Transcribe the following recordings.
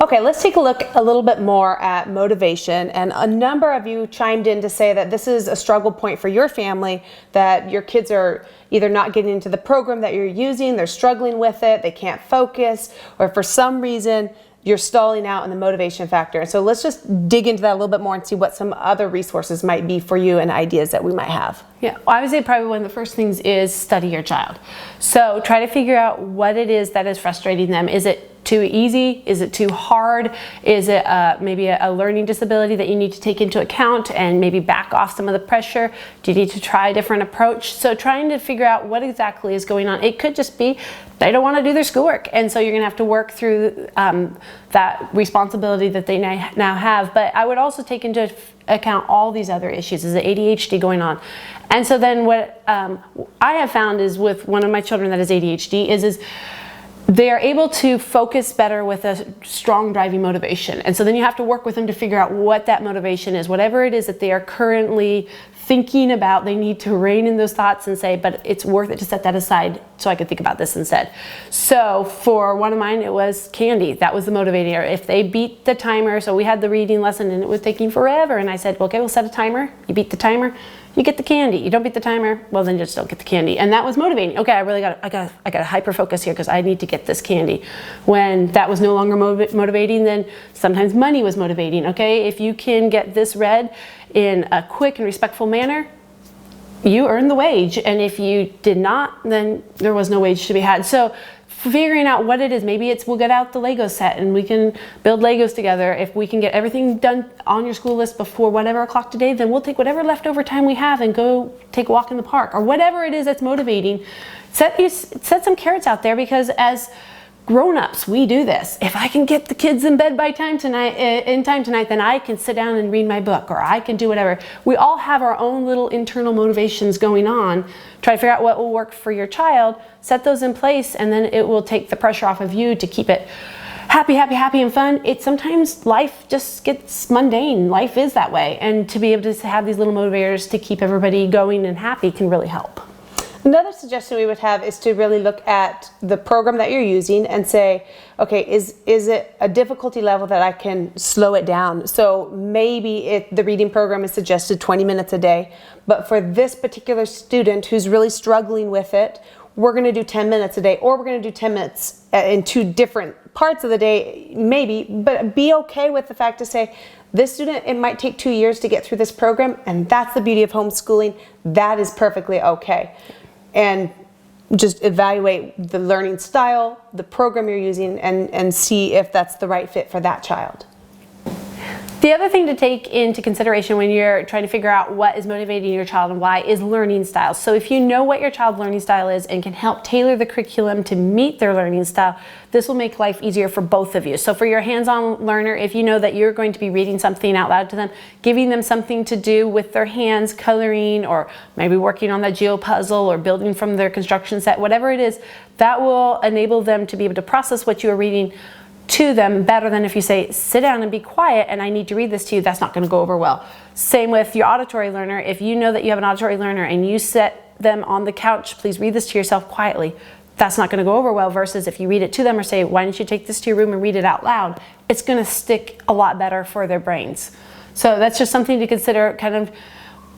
Okay, let's take a look a little bit more at motivation. And a number of you chimed in to say that this is a struggle point for your family, that your kids are either not getting into the program that you're using, they're struggling with it, they can't focus, or for some reason you're stalling out in the motivation factor. And so let's just dig into that a little bit more and see what some other resources might be for you and ideas that we might have. Yeah, well, I would say probably one of the first things is study your child. So try to figure out what it is that is frustrating them. Is it too easy? Is it too hard? Is it maybe a learning disability that you need to take into account and maybe back off some of the pressure? Do you need to try a different approach? So trying to figure out what exactly is going on. It could just be they don't want to do their schoolwork, and so you're going to have to work through that responsibility that they now have. But I would also take into account all these other issues. Is the ADHD going on? And so then what I have found is with one of my children that has ADHD is they are able to focus better with a strong driving motivation. And so then you have to work with them to figure out what that motivation is. Whatever it is that they are currently thinking about, they need to rein in those thoughts and say, but it's worth it to set that aside so I could think about this instead. So for one of mine, it was candy. That was the motivator. If they beat the timer, so we had the reading lesson and it was taking forever. And I said, well, okay, we'll set a timer. You beat the timer, you get the candy. You don't beat the timer, well then just don't get the candy. And that was motivating. Okay, I got to hyper focus here because I need to get this candy. When that was no longer motivating, then sometimes money was motivating. Okay, if you can get this read in a quick and respectful manner, you earn the wage. And if you did not, then there was no wage to be had. So figuring out what it is, maybe it's we'll get out the Lego set and we can build Legos together. If we can get everything done on your school list before whatever o'clock today, then we'll take whatever leftover time we have and go take a walk in the park, or whatever it is that's motivating. Set some carrots out there, because as grown-ups, we do this. If I can get the kids in bed by time tonight, then I can sit down and read my book, or I can do whatever. We all have our own little internal motivations going on. Try to figure out what will work for your child, set those in place, and then it will take the pressure off of you to keep it happy, and fun. Sometimes life just gets mundane. Life is that way. And to be able to have these little motivators to keep everybody going and happy can really help. Another suggestion we would have is to really look at the program that you're using and say, okay, is it a difficulty level that I can slow it down? So maybe the reading program is suggested 20 minutes a day, but for this particular student who's really struggling with it, we're going to do 10 minutes a day, or we're going to do 10 minutes in two different parts of the day, maybe, but be okay with the fact to say, this student, it might take 2 years to get through this program, and that's the beauty of homeschooling. That is perfectly okay. And just evaluate the learning style, the program you're using, and see if that's the right fit for that child. The other thing to take into consideration when you're trying to figure out what is motivating your child and why is learning style. So if you know what your child's learning style is and can help tailor the curriculum to meet their learning style, this will make life easier for both of you. So for your hands-on learner, if you know that you're going to be reading something out loud to them, giving them something to do with their hands, coloring, or maybe working on that geo puzzle or building from their construction set, whatever it is, that will enable them to be able to process what you are reading to them better than if you say, sit down and be quiet and I need to read this to you. That's not going to go over well. Same with your auditory learner. If you know that you have an auditory learner and you set them on the couch, please read this to yourself quietly, that's not going to go over well, versus if you read it to them or say, why don't you take this to your room and read it out loud, it's going to stick a lot better for their brains. So that's just something to consider. Kind of,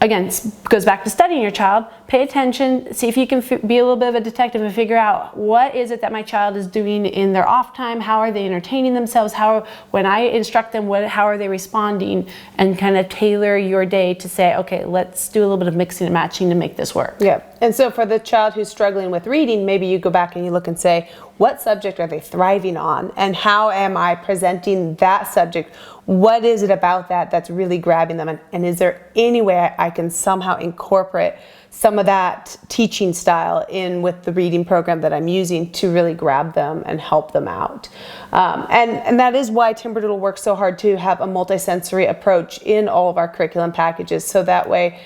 again, goes back to studying your child. Pay attention, see if you can be a little bit of a detective and figure out what is it that my child is doing in their off time, how are they entertaining themselves, when I instruct them, how are they responding, and kind of tailor your day to say, okay, let's do a little bit of mixing and matching to make this work. Yeah, and so for the child who's struggling with reading, maybe you go back and you look and say, what subject are they thriving on, and how am I presenting that subject? What is it about that that's really grabbing them, and is there any way I can somehow incorporate some of that teaching style in with the reading program that I'm using to really grab them and help them out. And that is why Timberdoodle works so hard to have a multisensory approach in all of our curriculum packages, so that way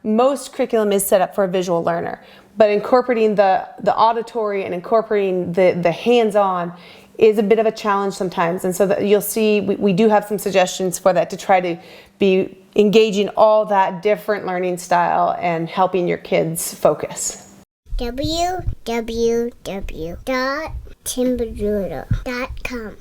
most curriculum is set up for a visual learner, but incorporating the auditory and incorporating the hands-on is a bit of a challenge sometimes. And so that you'll see we do have some suggestions for that, to try to be engaging all that different learning style and helping your kids focus. www.timberdoodle.com